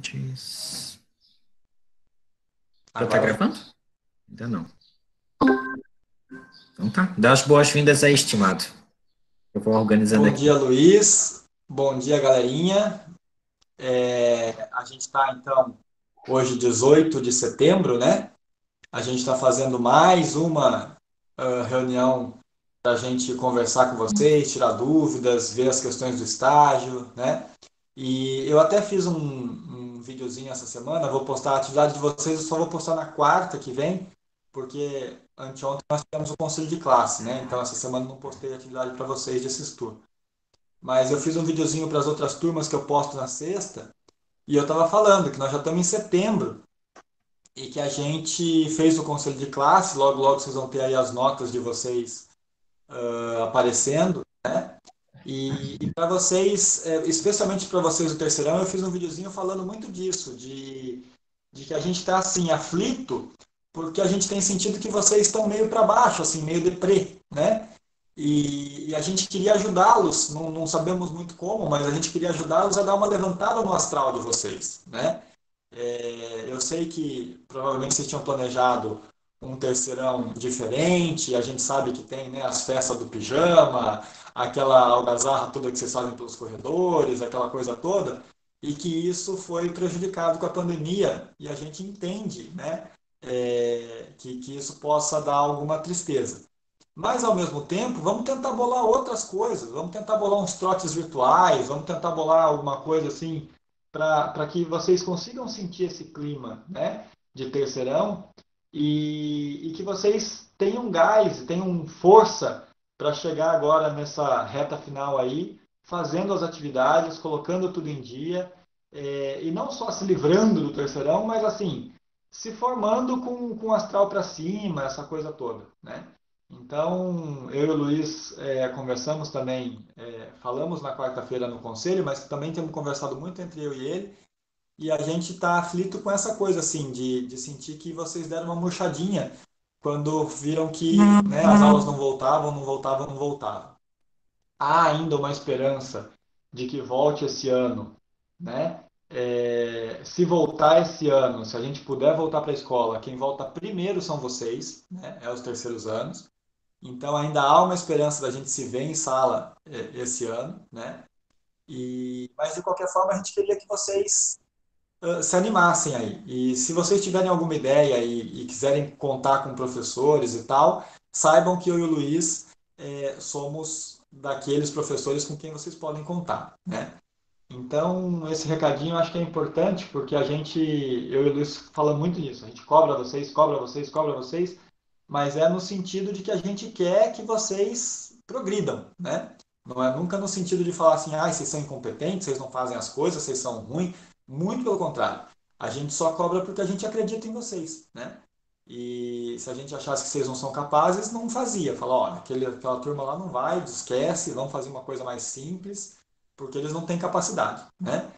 antes. Já tá Agora, gravando? Ainda não. Então tá. Dá as boas-vindas aí, estimado. Eu vou organizando bom aqui. dia, Luiz. Bom dia, galerinha. A gente está, então, hoje, 18 de setembro, né? A gente está fazendo mais uma reunião para a gente conversar com vocês, tirar dúvidas, ver as questões do estágio, né? E eu até fiz um videozinho essa semana, vou postar a atividade de vocês, eu só vou postar na quarta que vem, porque anteontem nós tivemos o conselho de classe, né? Então, essa semana eu não postei a atividade para vocês de assistir. Mas eu fiz um videozinho para as outras turmas que eu posto na sexta, e eu estava falando que nós já estamos em setembro e que a gente fez o conselho de classe, logo logo vocês vão ter aí as notas de vocês aparecendo. E para vocês, especialmente para vocês do terceirão, eu fiz um videozinho falando muito disso, de que a gente está assim, aflito, porque a gente tem sentido que vocês estão meio para baixo, assim, meio deprê, né? E a gente queria ajudá-los, não sabemos muito como, mas a gente queria ajudá-los a dar uma levantada no astral de vocês, né? Eu sei que provavelmente vocês tinham planejado um terceirão diferente, a gente sabe que tem, né, as festas do pijama, aquela algazarra toda que vocês fazem pelos corredores, aquela coisa toda, e que isso foi prejudicado com a pandemia, e a gente entende, né, que isso possa dar alguma tristeza. Mas, ao mesmo tempo, vamos tentar bolar outras coisas, vamos tentar bolar uns trotes virtuais, vamos tentar bolar alguma coisa assim, para que vocês consigam sentir esse clima, né, de terceirão e que vocês tenham gás, tenham força para chegar agora nessa reta final aí, fazendo as atividades, colocando tudo em dia, e não só se livrando do terceirão, mas assim, se formando com astral para cima, essa coisa toda, né? Então, eu e o Luiz conversamos também, falamos na quarta-feira no conselho, mas também temos conversado muito entre eu e ele, e a gente está aflito com essa coisa, assim, de sentir que vocês deram uma murchadinha quando viram que, né, as aulas não voltavam, não voltavam, não voltavam. Há ainda uma esperança de que volte esse ano, né? Se voltar esse ano, se a gente puder voltar para a escola, quem volta primeiro são vocês, né? É os terceiros anos. Então ainda há uma esperança da gente se ver em sala esse ano, né? Mas de qualquer forma a gente queria que vocês se animassem aí. E se vocês tiverem alguma ideia e quiserem contar com professores e tal, saibam que eu e o Luiz somos daqueles professores com quem vocês podem contar, né? Então, esse recadinho eu acho que é importante, porque eu e o Luiz falamos muito nisso. A gente cobra vocês, cobra vocês, cobra vocês, mas é no sentido de que a gente quer que vocês progridam, né? Não é nunca no sentido de falar assim, ah, vocês são incompetentes, vocês não fazem as coisas, vocês são ruins. Muito pelo contrário. A gente só cobra porque a gente acredita em vocês, né? E se a gente achasse que vocês não são capazes, não fazia. Fala, olha, aquela turma lá não vai, esquece, vamos fazer uma coisa mais simples, porque eles não têm capacidade, né?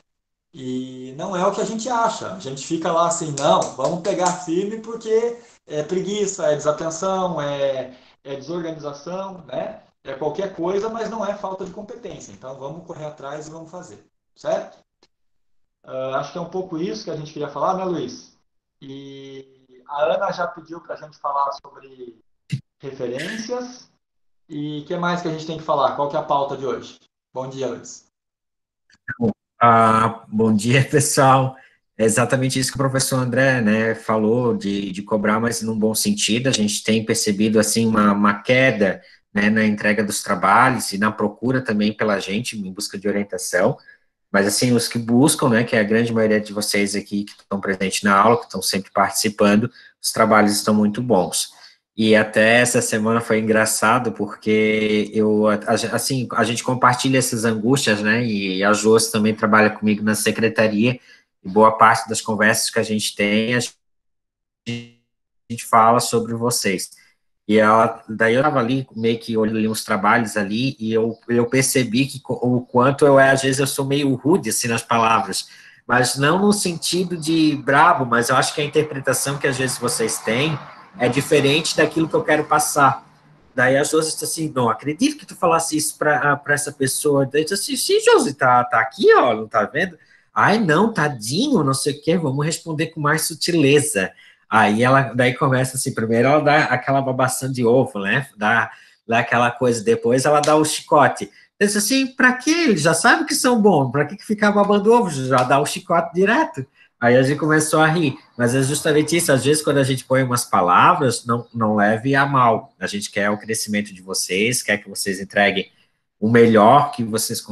E não é o que a gente acha. A gente fica lá assim, não, vamos pegar firme porque é preguiça, é desatenção, é desorganização, né? É qualquer coisa, mas não é falta de competência. Então vamos correr atrás e vamos fazer, certo? Acho que é um pouco isso que a gente queria falar, né, Luiz? E a Ana já pediu para a gente falar sobre referências. E o que mais que a gente tem que falar? Qual que é a pauta de hoje? Bom dia, Luiz. Bom dia, pessoal. É exatamente isso que o professor André, né, falou de cobrar, mas num bom sentido. A gente tem percebido, assim, uma queda, né, na entrega dos trabalhos e na procura também pela gente, em busca de orientação. Mas, assim, os que buscam, né, que é a grande maioria de vocês aqui que estão presentes na aula, que estão sempre participando, os trabalhos estão muito bons. E até essa semana foi engraçado, porque assim, a gente compartilha essas angústias, né, e a Josi também trabalha comigo na secretaria, e boa parte das conversas que a gente tem, gente fala sobre vocês. E daí eu estava ali, meio que olhando ali uns trabalhos ali, e eu percebi que o quanto às vezes eu sou meio rude, assim, nas palavras, mas não no sentido de brabo, mas eu acho que a interpretação que às vezes vocês têm é diferente daquilo que eu quero passar. Daí a Josi disse assim, não acredito que tu falasse isso para essa pessoa. Daí eu disse assim, sim, Josi, tá aqui, ó, não tá vendo? Ai, não, tadinho, não sei o quê, vamos responder com mais sutileza. Aí ela, daí começa assim, primeiro ela dá aquela babação de ovo, né? Dá aquela coisa, depois ela dá o chicote. Eu disse assim, para quê? Eles já sabem que são bons, para que ficar babando ovo? Já dá o chicote direto. Aí a gente começou a rir, mas é justamente isso, às vezes quando a gente põe umas palavras, não leve a mal, a gente quer o crescimento de vocês, quer que vocês entreguem o melhor que vocês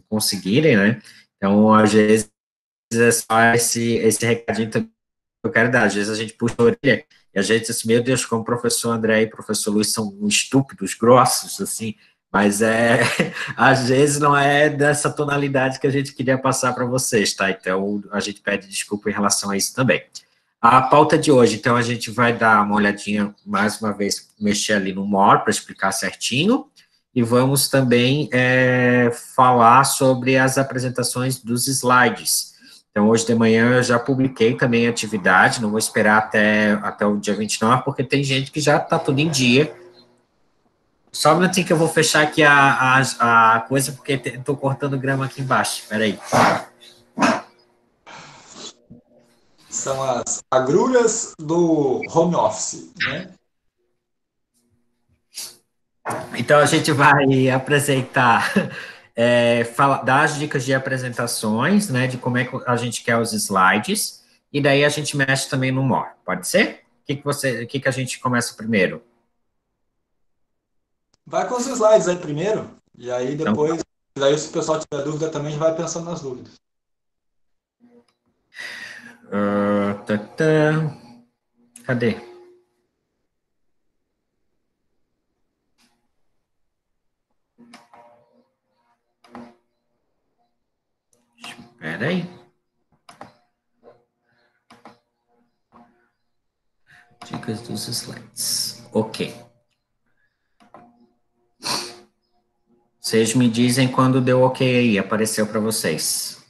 conseguirem, né? Então, às vezes, é só esse recadinho também que eu quero dar. Às vezes a gente puxa a orelha e a gente diz assim, meu Deus, como o professor André e o professor Luiz são estúpidos, grossos, assim, mas às vezes não é dessa tonalidade que a gente queria passar para vocês, tá? Então, a gente pede desculpa em relação a isso também. A pauta de hoje, então, a gente vai dar uma olhadinha, mais uma vez, mexer ali no More para explicar certinho, e vamos também falar sobre as apresentações dos slides. Então, hoje de manhã eu já publiquei também a atividade, não vou esperar até o dia 29, porque tem gente que já está tudo em dia. Só um minutinho que eu vou fechar aqui a coisa, porque estou cortando grama aqui embaixo. Espera aí. São as agrulhas do home office, né? Então, a gente vai apresentar, dar as dicas de apresentações, né, de como é que a gente quer os slides, e daí a gente mexe também no More, pode ser? O que a gente começa primeiro? Vai com os slides aí primeiro, e aí Então, depois, daí se o pessoal tiver dúvida também, vai pensando nas dúvidas. Cadê? Espera aí. Dicas dos slides. Ok. Vocês me dizem quando deu ok aí, apareceu para vocês.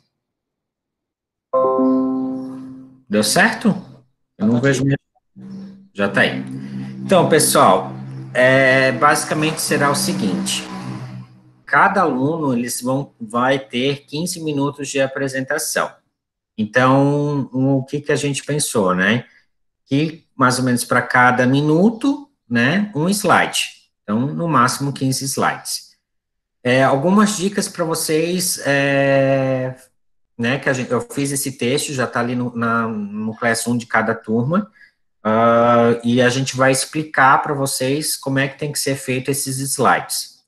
Deu certo? Eu não vejo minha... Já tá aí. Então, pessoal, basicamente será o seguinte. Cada aluno, vai ter 15 minutos de apresentação. Então, o que a gente pensou, né? Que mais ou menos para cada minuto, né, um slide. Então, no máximo 15 slides. Algumas dicas para vocês, né, que eu fiz esse texto, já está ali no Classroom de cada turma, e a gente vai explicar para vocês como é que tem que ser feito esses slides.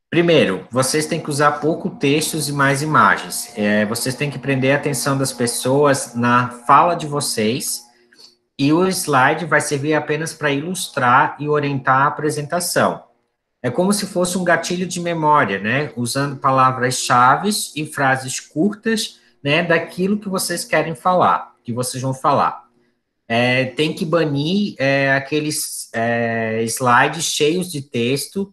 Primeiro, vocês têm que usar pouco textos e mais imagens. Vocês têm que prender a atenção das pessoas na fala de vocês, e o slide vai servir apenas para ilustrar e orientar a apresentação. É como se fosse um gatilho de memória, né? Usando palavras-chave e frases curtas, né? Daquilo que vocês querem falar, que vocês vão falar. Tem que banir aqueles slides cheios de texto,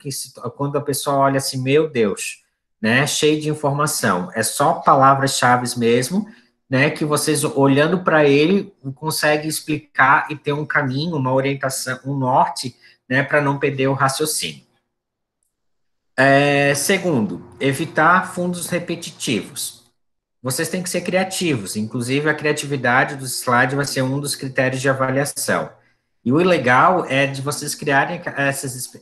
quando a pessoa olha assim, meu Deus, né? Cheio de informação. É só palavras-chave mesmo, né? Que vocês, olhando para ele, conseguem explicar e ter um caminho, uma orientação, um norte, né? Para não perder o raciocínio. Segundo, evitar fundos repetitivos. Vocês têm que ser criativos, inclusive a criatividade do slide vai ser um dos critérios de avaliação. E o legal é de vocês criarem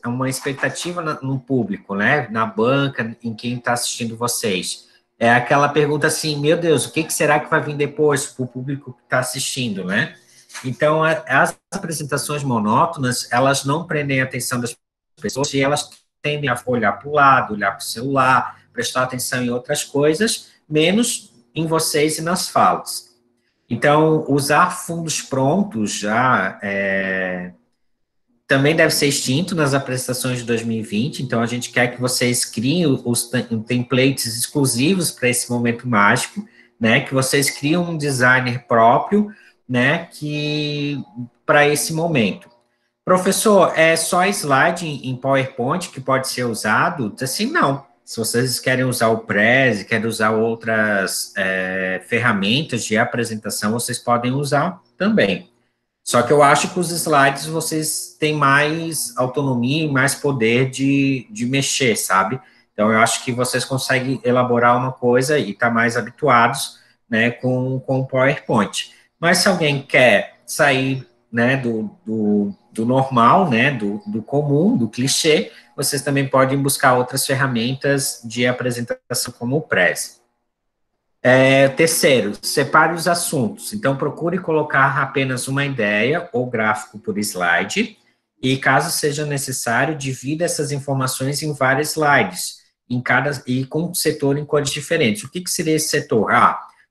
uma expectativa no público, né? Na banca, em quem está assistindo vocês. É aquela pergunta assim, meu Deus, o que será que vai vir depois para o público que está assistindo, né? Então, as apresentações monótonas, elas não prendem a atenção das pessoas e elas tendem a olhar para o lado, olhar para o celular, prestar atenção em outras coisas, menos em vocês e nas falas. Então, usar fundos prontos já também deve ser extinto nas apresentações de 2020, então a gente quer que vocês criem os templates exclusivos para esse momento mágico, né, que vocês criem um designer próprio, né, para esse momento. Professor, é só slide em PowerPoint que pode ser usado? Assim, não. Se vocês querem usar o Prezi, querem usar outras ferramentas de apresentação, vocês podem usar também. Só que eu acho que os slides vocês têm mais autonomia e mais poder de mexer, sabe? Então, eu acho que vocês conseguem elaborar uma coisa e estar mais habituados, né, com o PowerPoint. Mas se alguém quer sair, né, do normal, né, do comum, do clichê, vocês também podem buscar outras ferramentas de apresentação como o Prezi. Terceiro, separe os assuntos. Então, procure colocar apenas uma ideia ou gráfico por slide, e caso seja necessário, divida essas informações em vários slides, e com um setor em cores diferentes. O que seria esse setor?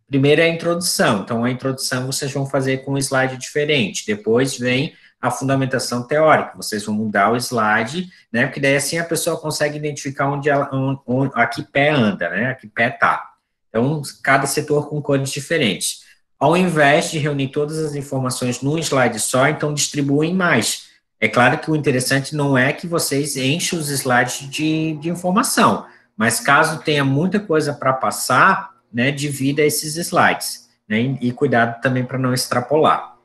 Primeiro é a introdução. Então, a introdução vocês vão fazer com um slide diferente. Depois vem a fundamentação teórica. Vocês vão mudar o slide, né? Porque daí assim a pessoa consegue identificar onde a que pé anda, né? A que pé está. Então, cada setor com cores diferentes. Ao invés de reunir todas as informações num slide só, então distribuem mais. É claro que o interessante não é que vocês enchem os slides de informação, mas caso tenha muita coisa para passar, né, divida esses slides, né, e cuidado também para não extrapolar.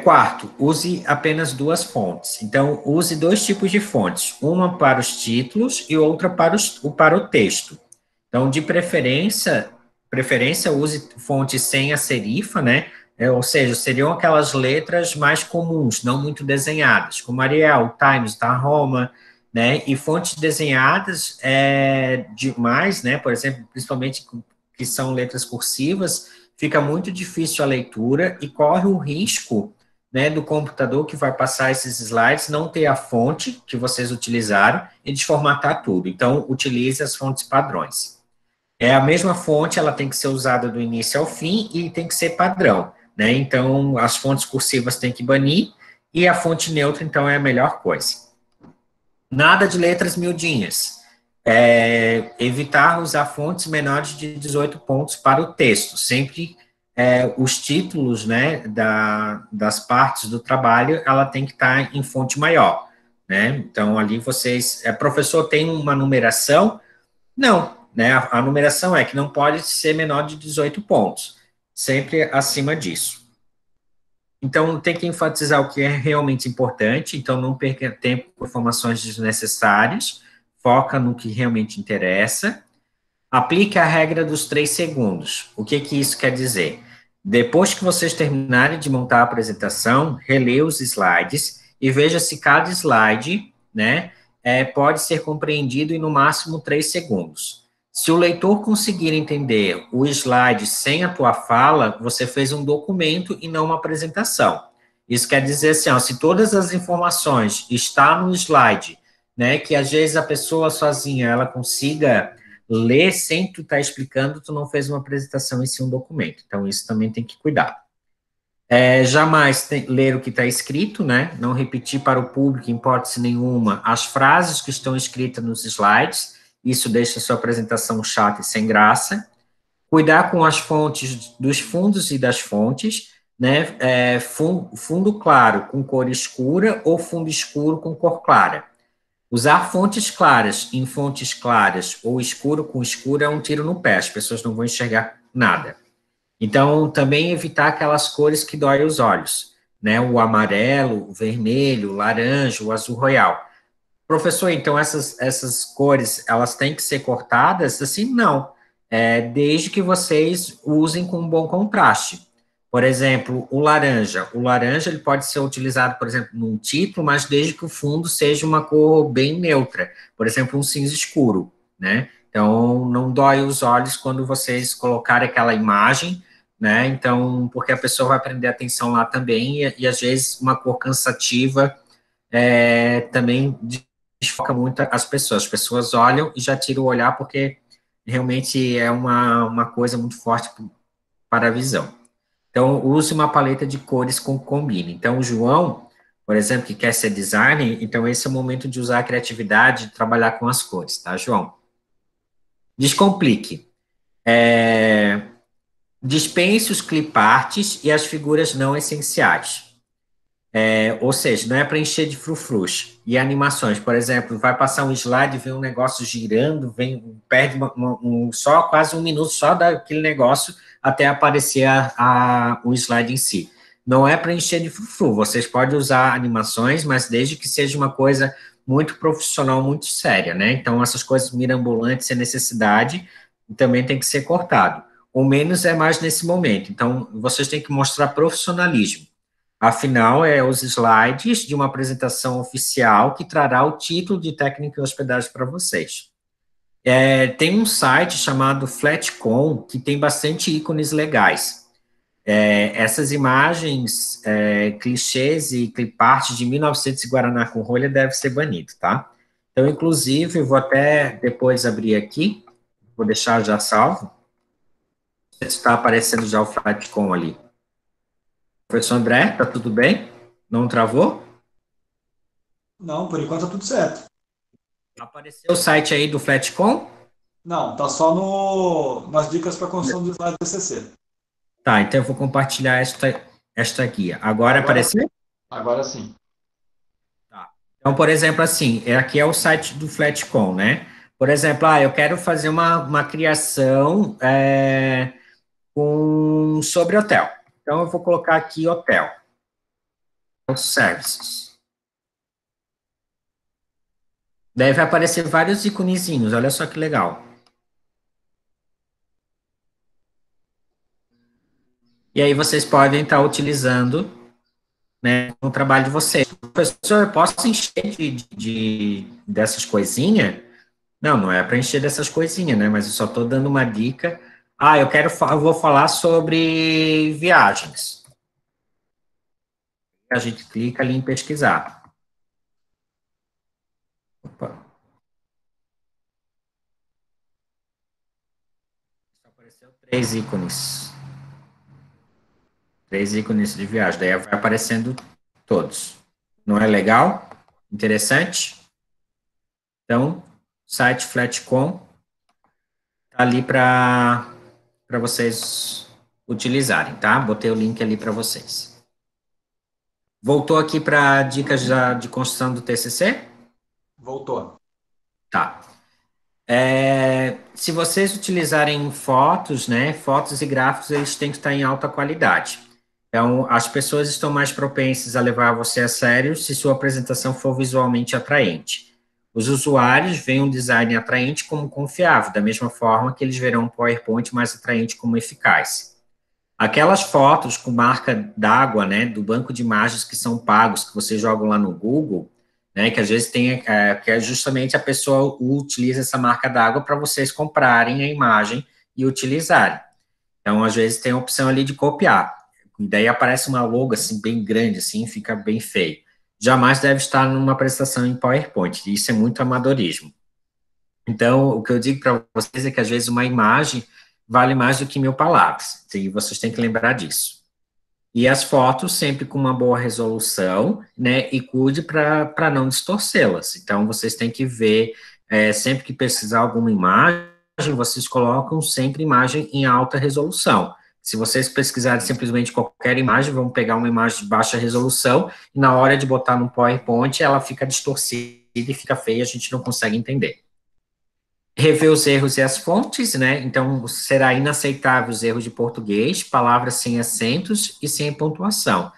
Quarto, use apenas duas fontes. Então, use dois tipos de fontes, uma para os títulos e outra para o texto. Então, de preferência, use fonte sem a serifa, né? Ou seja, seriam aquelas letras mais comuns, não muito desenhadas, como Arial, Times, da Roma, né? E fontes desenhadas demais, né? Por exemplo, principalmente que são letras cursivas, fica muito difícil a leitura e corre o risco, né, do computador que vai passar esses slides não ter a fonte que vocês utilizaram e desformatar tudo. Então, utilize as fontes padrões. A mesma fonte, ela tem que ser usada do início ao fim e tem que ser padrão, né? Então, as fontes cursivas tem que banir e a fonte neutra, então, é a melhor coisa. Nada de letras miudinhas. Evitar usar fontes menores de 18 pontos para o texto. Sempre os títulos, né, das partes do trabalho, ela tem que estar em fonte maior, né? Então, ali vocês... professor, tem uma numeração? Não. Né, a numeração é que não pode ser menor de 18 pontos, sempre acima disso. Então, tem que enfatizar o que é realmente importante, então não perca tempo com informações desnecessárias, foca no que realmente interessa. Aplique a regra dos 3 segundos. O que isso quer dizer? Depois que vocês terminarem de montar a apresentação, releia os slides e veja se cada slide, né, pode ser compreendido em no máximo 3 segundos. Se o leitor conseguir entender o slide sem a tua fala, você fez um documento e não uma apresentação. Isso quer dizer assim, se todas as informações estão no slide, né, que às vezes a pessoa sozinha, ela consiga ler sem tu estar explicando, tu não fez uma apresentação em si, um documento. Então, isso também tem que cuidar. Jamais ler o que está escrito, né, não repetir para o público, em hipótese nenhuma, as frases que estão escritas nos slides. Isso deixa a sua apresentação chata e sem graça. Cuidar com as fontes, dos fundos e das fontes, né? Fundo claro com cor escura ou fundo escuro com cor clara. Usar fontes claras em fontes claras ou escuro com escuro é um tiro no pé, as pessoas não vão enxergar nada. Então, também evitar aquelas cores que doem os olhos, né? O amarelo, o vermelho, o laranja, o azul royal. Professor, então essas cores, elas têm que ser cortadas? Assim, não. Desde que vocês usem com um bom contraste. Por exemplo, o laranja. O laranja ele pode ser utilizado, por exemplo, num título, mas desde que o fundo seja uma cor bem neutra. Por exemplo, um cinza escuro, né? Então, não dói os olhos quando vocês colocarem aquela imagem, né? Então, porque a pessoa vai prender atenção lá também e às vezes, uma cor cansativa também desfoca muito as pessoas olham e já tiram o olhar porque realmente é uma coisa muito forte para a visão. Então, use uma paleta de cores com combine. Então, o João, por exemplo, que quer ser designer, então esse é o momento de usar a criatividade, de trabalhar com as cores, tá, João? Descomplique. Dispense os cliparts e as figuras não essenciais. Ou seja, não é para encher de frufrus. E animações, por exemplo, vai passar um slide, vem um negócio girando, perde só quase um minuto só daquele negócio até aparecer o slide em si. Não é para encher de frufru, vocês podem usar animações, mas desde que seja uma coisa muito profissional, muito séria, né? Então, essas coisas mirabolantes sem necessidade também tem que ser cortado. o menos é mais nesse momento. Então, vocês têm que mostrar profissionalismo. Afinal, é os slides de uma apresentação oficial que trará o título de técnica e hospedagem para vocês. Tem um site chamado Flatcom, que tem bastante ícones legais. Essas imagens, clichês e cliparts de 1900 e Guaraná com rolha deve ser banido, tá? Então, inclusive, eu vou até depois abrir aqui, vou deixar já salvo. Está aparecendo já o Flatcom ali. Professor André, tá tudo bem? Não travou? Não, por enquanto tá tudo certo. Apareceu o site aí do Flatcom? Não, tá só nas dicas para construção do slide TCC. Tá, então eu vou compartilhar esta guia. Agora apareceu? Agora sim. Tá. Então, por exemplo, assim, aqui é o site do Flatcom, né? Por exemplo, eu quero fazer uma criação sobre hotel. Então, eu vou colocar aqui hotel. Services. Deve aparecer vários iconezinhos, olha só que legal. E aí vocês podem estar utilizando, né, no trabalho de vocês. Professor, eu posso encher dessas coisinhas? Não, não é para encher dessas coisinhas, né? Mas eu só estou dando uma dica. Eu vou falar sobre viagens. A gente clica ali em pesquisar. Opa. Só apareceu 3 ícones. 3 ícones de viagem. Daí vai aparecendo todos. Não é legal? Interessante? Então, site Flatcom tá ali para vocês utilizarem, tá? Botei o link ali para vocês. Voltou aqui para dicas de construção do TCC? Voltou. Tá. Se vocês utilizarem fotos, né, fotos e gráficos, eles têm que estar em alta qualidade. Então, as pessoas estão mais propensas a levar você a sério se sua apresentação for visualmente atraente. Os usuários veem um design atraente como confiável, da mesma forma que eles verão um PowerPoint mais atraente como eficaz. Aquelas fotos com marca d'água, né, do banco de imagens que são pagos, que vocês jogam lá no Google, né, que às vezes tem, que é justamente a pessoa utiliza essa marca d'água para vocês comprarem a imagem e utilizarem. Então, às vezes tem a opção ali de copiar. E daí aparece uma logo assim bem grande, assim, fica bem feio. Jamais deve estar numa apresentação em PowerPoint. Isso é muito amadorismo. Então, o que eu digo para vocês é que às vezes uma imagem vale mais do que 1000 palavras. E vocês têm que lembrar disso. E as fotos sempre com uma boa resolução, né, e cuide para não distorcê-las. Então, vocês têm que ver, sempre que precisar alguma imagem, vocês colocam sempre imagem em alta resolução. Se vocês pesquisarem simplesmente qualquer imagem, vão pegar uma imagem de baixa resolução, e na hora de botar no PowerPoint, ela fica distorcida e fica feia, a gente não consegue entender. Rever os erros e as fontes, né? Então, será inaceitável os erros de português, palavras sem acentos e sem pontuação.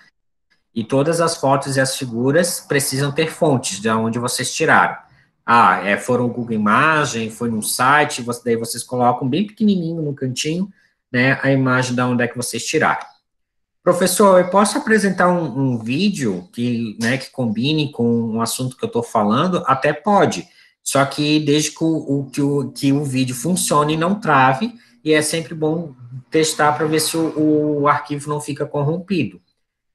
E todas as fotos e as figuras precisam ter fontes de onde vocês tiraram. Foram o Google Imagem, foi num site, daí vocês colocam bem pequenininho no cantinho, né, a imagem de onde é que vocês tiraram. Professor, eu posso apresentar um vídeo que combine com o assunto que eu estou falando? Até pode. Só que desde que o vídeo funcione e não trave, e é sempre bom testar para ver se o arquivo não fica corrompido.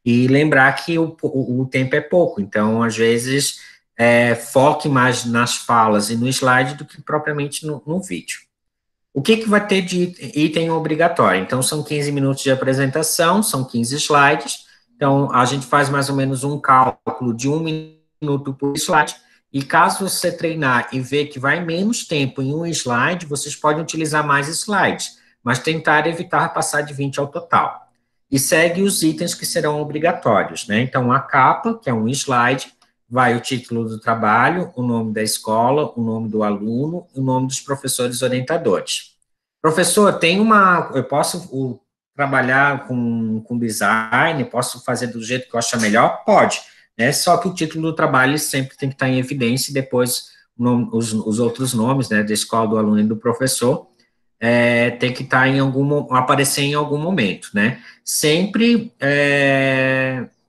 E lembrar que o tempo é pouco, então, às vezes, foque mais nas falas e no slide do que propriamente no vídeo. O que vai ter de item obrigatório? Então, são 15 minutos de apresentação, são 15 slides, então, a gente faz mais ou menos um cálculo de 1 minuto por slide, e caso você treinar e ver que vai menos tempo em um slide, vocês podem utilizar mais slides, mas tentar evitar passar de 20 ao total. E segue os itens que serão obrigatórios, né? Então, a capa, que é um slide, vai o título do trabalho, o nome da escola, o nome do aluno e o nome dos professores orientadores. Professor, eu posso trabalhar com design, posso fazer do jeito que eu achar melhor? Pode. Né? Só que o título do trabalho sempre tem que estar em evidência e depois os outros nomes, né, da escola, do aluno e do professor, tem que estar aparecer em algum momento, né? Sempre,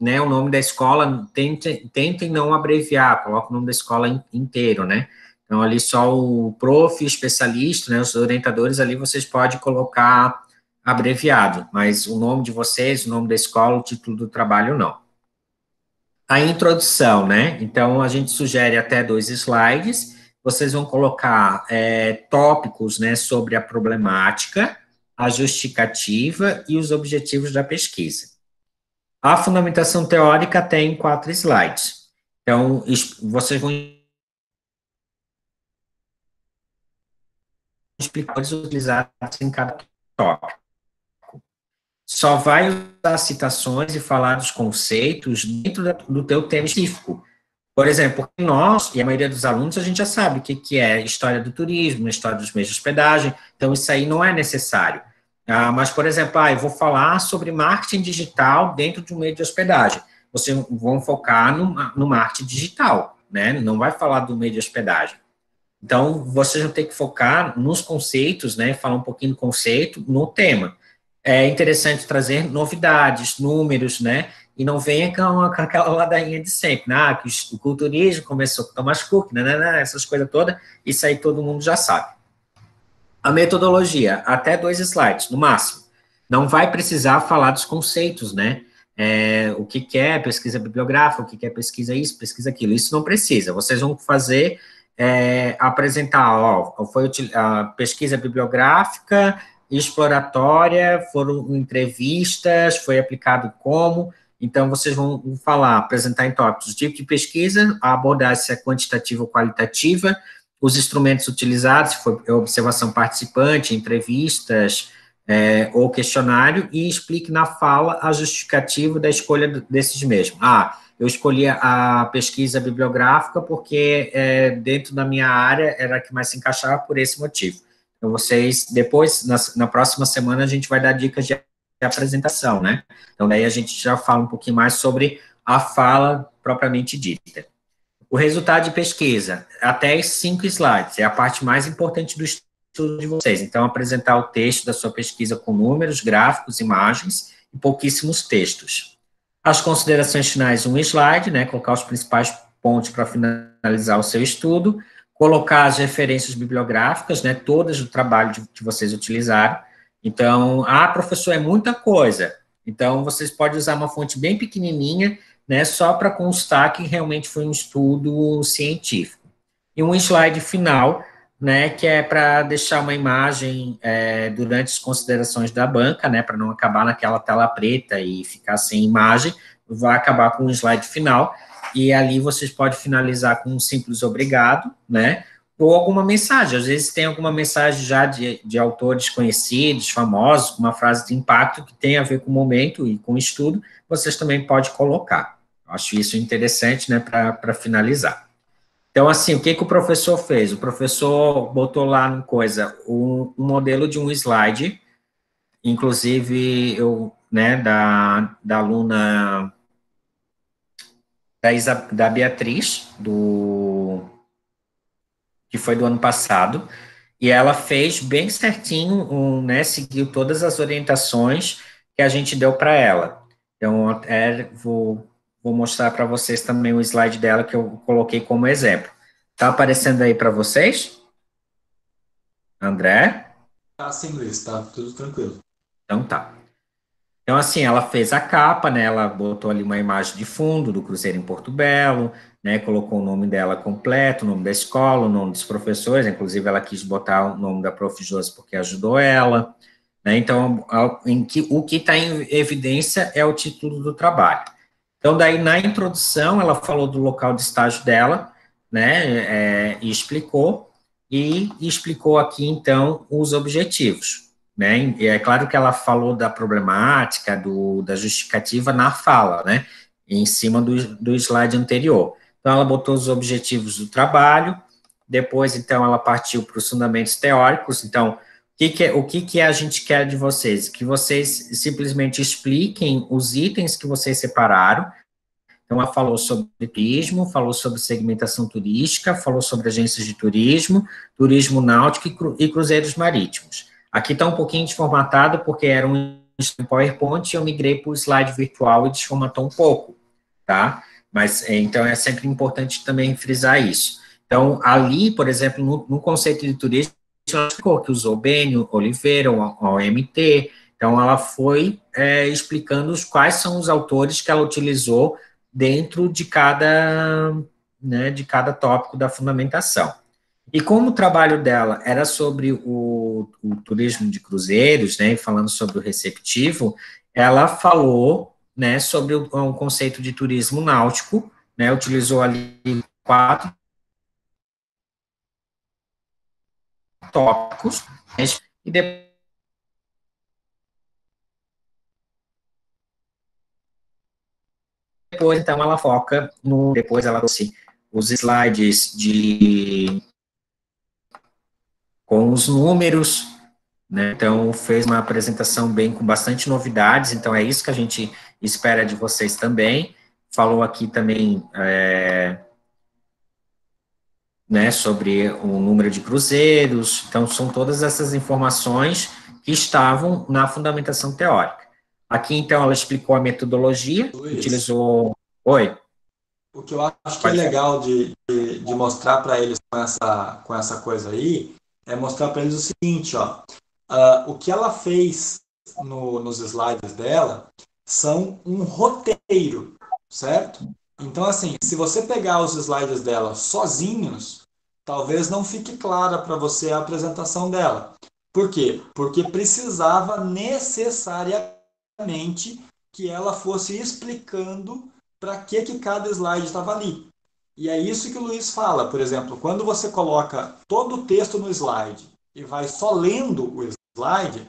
né, o nome da escola, tentem não abreviar, coloca o nome da escola inteiro, né? Então, ali só o prof, especialista, né, os orientadores, ali vocês podem colocar abreviado, mas o nome de vocês, o nome da escola, o título do trabalho, não. A introdução, né? Então, a gente sugere até 2 slides, vocês vão colocar tópicos, né, sobre a problemática, a justificativa e os objetivos da pesquisa. A fundamentação teórica tem 4 slides. Então, vocês vão explicar os utilizados em cada tópico. Só vai usar citações e falar dos conceitos dentro do teu tema específico. Por exemplo, nós, e a maioria dos alunos, a gente já sabe o que é história do turismo, história dos meios de hospedagem, então isso aí não é necessário. Mas, por exemplo, eu vou falar sobre marketing digital dentro de um meio de hospedagem. Vocês vão focar no marketing digital, né? Não vai falar do meio de hospedagem. Então, vocês vão ter que focar nos conceitos, né? Falar um pouquinho do conceito no tema. É interessante trazer novidades, números, né? E não venha com aquela ladainha de sempre, né? Que o culturismo começou com Thomas Cook, né? Essas coisas todas, isso aí todo mundo já sabe. A metodologia, até 2 slides, no máximo. Não vai precisar falar dos conceitos, né? O que é pesquisa bibliográfica, o que é pesquisa isso, pesquisa aquilo. Isso não precisa. Vocês vão fazer, apresentar, foi a pesquisa bibliográfica, exploratória, foram entrevistas, foi aplicado como. Então, vocês vão falar, apresentar em tópicos, o tipo de pesquisa, a abordagem se é quantitativa ou qualitativa, os instrumentos utilizados, se for observação participante, entrevistas ou questionário, e explique na fala a justificativa da escolha desses mesmos. Eu escolhi a pesquisa bibliográfica porque dentro da minha área era a que mais se encaixava por esse motivo. Então, vocês, depois, na próxima semana, a gente vai dar dicas de apresentação, né? Então, daí a gente já fala um pouquinho mais sobre a fala propriamente dita. O resultado de pesquisa, até 5 slides, é a parte mais importante do estudo de vocês. Então, apresentar o texto da sua pesquisa com números, gráficos, imagens e pouquíssimos textos. As considerações finais, 1 slide, né, colocar os principais pontos para finalizar o seu estudo, colocar as referências bibliográficas, né, todas do trabalho que vocês utilizaram. Então, professor, é muita coisa. Então, vocês podem usar uma fonte bem pequenininha, né, só para constar que realmente foi um estudo científico. E um slide final, né, que é para deixar uma imagem durante as considerações da banca, né, para não acabar naquela tela preta e ficar sem imagem, vai acabar com um slide final, e ali vocês podem finalizar com um simples obrigado, né, ou alguma mensagem, às vezes tem alguma mensagem já de autores conhecidos, famosos, uma frase de impacto que tem a ver com o momento e com o estudo, vocês também podem colocar. Acho isso interessante, né, para finalizar. Então, assim, o que o professor fez? O professor botou lá no coisa um modelo de um slide, inclusive né, da aluna da Beatriz, que foi do ano passado, e ela fez bem certinho, né, seguiu todas as orientações que a gente deu para ela. Então, vou mostrar para vocês também o slide dela que eu coloquei como exemplo. Está aparecendo aí para vocês? André? Sim, Luiz, tá tudo tranquilo. Então tá. Então, assim, ela fez a capa, né, ela botou ali uma imagem de fundo do Cruzeiro em Porto Belo, né, colocou o nome dela completo, o nome da escola, o nome dos professores, inclusive ela quis botar o nome da Prof. Josi porque ajudou ela, né, então, o que está em evidência é o título do trabalho. Então, daí, na introdução, ela falou do local de estágio dela, né, e explicou aqui, então, os objetivos, né, e é claro que ela falou da problemática, da justificativa na fala, né, em cima do slide anterior. Então, ela botou os objetivos do trabalho, depois, então, ela partiu para os fundamentos teóricos. Então, o que a gente quer de vocês? Que vocês simplesmente expliquem os itens que vocês separaram. Então, ela falou sobre turismo, falou sobre segmentação turística, falou sobre agências de turismo, turismo náutico e cruzeiros marítimos. Aqui está um pouquinho desformatado, porque era um PowerPoint e eu migrei para o slide virtual e desformatou um pouco, tá? Mas, então, é sempre importante também frisar isso. Então, ali, por exemplo, no conceito de turismo, ela explicou que usou Bênio, Oliveira, o OMT, então ela foi explicando quais são os autores que ela utilizou dentro de cada tópico da fundamentação. E como o trabalho dela era sobre o turismo de cruzeiros, né, falando sobre o receptivo, ela falou, né, sobre o conceito de turismo náutico, né, utilizou ali 4 tópicos, né, e depois, então, ela foca depois ela trouxe os slides com os números, né? Então, fez uma apresentação bem com bastante novidades, então é isso que a gente espera de vocês também. Falou aqui também né, sobre o número de cruzeiros, então são todas essas informações que estavam na fundamentação teórica. Aqui, então, ela explicou a metodologia, Luiz, utilizou... Oi, o que eu acho que é pode falar. legal de mostrar para eles com essa coisa aí é mostrar para eles o seguinte, ó, o que ela fez nos slides dela são um roteiro, certo? Então, assim, se você pegar os slides dela sozinhos, talvez não fique clara para você a apresentação dela. Por quê? Porque precisava necessariamente que ela fosse explicando para que cada slide estava ali. E é isso que o Luiz fala, por exemplo, quando você coloca todo o texto no slide e vai só lendo o slide,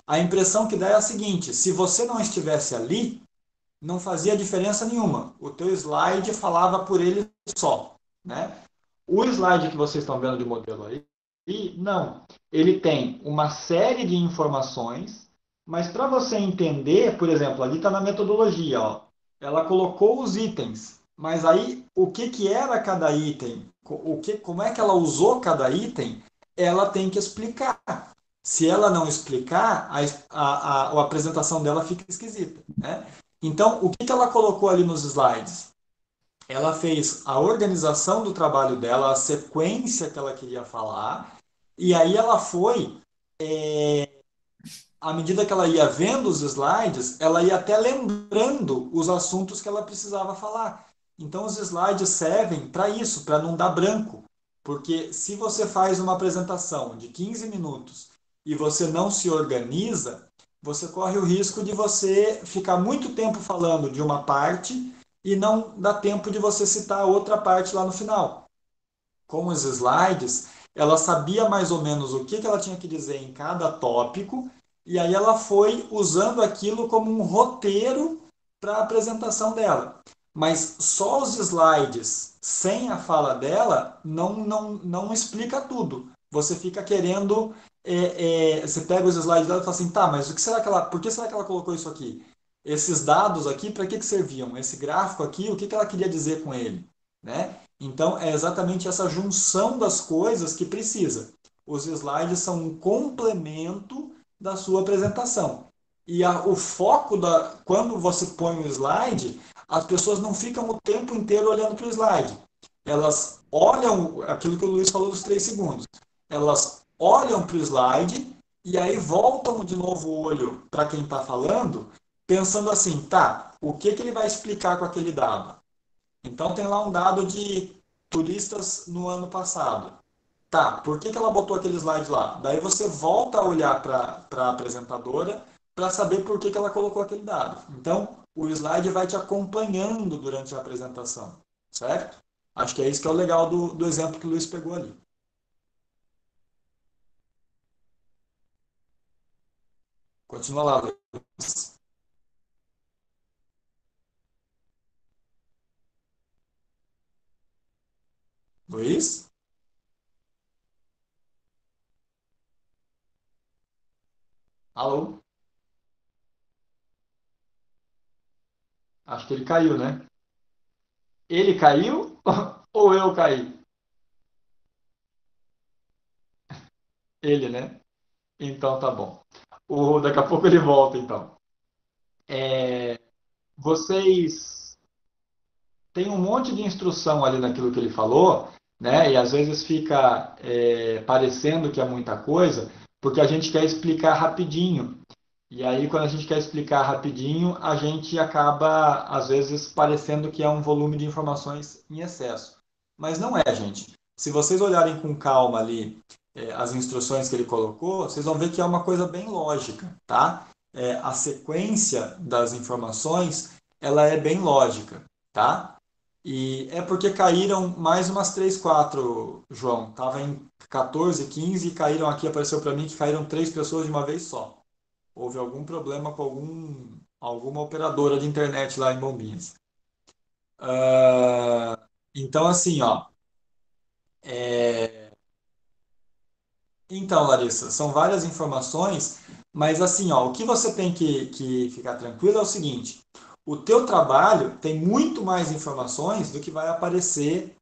a impressão que dá é a seguinte: se você não estivesse ali, não fazia diferença nenhuma. O teu slide falava por ele só, né? O slide que vocês estão vendo de modelo aí, não. Ele tem uma série de informações, mas para você entender, por exemplo, ali está na metodologia, ó, ela colocou os itens, mas aí o que, que era cada item, como é que ela usou cada item, ela tem que explicar. Se ela não explicar, a apresentação dela fica esquisita, né? Então, o que, que ela colocou ali nos slides? Ela fez a organização do trabalho dela, a sequência que ela queria falar, e aí ela foi, à medida que ela ia vendo os slides, ela ia até lembrando os assuntos que ela precisava falar. Então, os slides servem para isso, para não dar branco. Porque se você faz uma apresentação de 15 minutos e você não se organiza, você corre o risco de você ficar muito tempo falando de uma parte e não dá tempo de você citar a outra parte lá no final. Com os slides, ela sabia mais ou menos o que ela tinha que dizer em cada tópico, e aí ela foi usando aquilo como um roteiro para a apresentação dela. Mas só os slides sem a fala dela não explica tudo. Você fica querendo. Você pega os slides dela e fala assim, tá, mas o que será que ela, por que será que ela colocou isso aqui? Esses dados aqui, para que serviam? Esse gráfico aqui, o que ela queria dizer com ele? Né? Então, é exatamente essa junção das coisas que precisa. Os slides são um complemento da sua apresentação. E o foco quando você põe o slide, as pessoas não ficam o tempo inteiro olhando para o slide. Elas olham aquilo que o Luiz falou dos 3 segundos. Elas olham para o slide e aí voltam de novo o olho para quem está falando, pensando assim, tá, o que, que ele vai explicar com aquele dado? Então tem lá um dado de turistas no ano passado. Tá, por que, que ela botou aquele slide lá? Daí você volta a olhar para a apresentadora para saber por que, que ela colocou aquele dado. Então, o slide vai te acompanhando durante a apresentação, certo? Acho que é isso que é o legal do exemplo que o Luiz pegou ali. Continua lá, Luiz. Luiz? Alô? Acho que ele caiu, né? Ele caiu ou eu caí? Ele, né? Então tá bom. Daqui a pouco ele volta, então. Vocês têm um monte de instrução ali naquilo que ele falou, né? E às vezes fica parecendo que é muita coisa, porque a gente quer explicar rapidinho. E aí, quando a gente quer explicar rapidinho, a gente acaba, às vezes, parecendo que é um volume de informações em excesso. Mas não é, gente. Se vocês olharem com calma ali, as instruções que ele colocou, vocês vão ver que é uma coisa bem lógica, tá? A sequência das informações, ela é bem lógica, tá? E é porque caíram mais umas 3, 4, João. Tava em 14, 15 e caíram aqui, apareceu para mim que caíram 3 pessoas de uma vez só. Houve algum problema com alguma operadora de internet lá em Bombinhas. Então, assim, ó. é, Então, Larissa, são várias informações, mas assim, ó, o que você tem que ficar tranquilo é o seguinte: o teu trabalho tem muito mais informações do que vai aparecer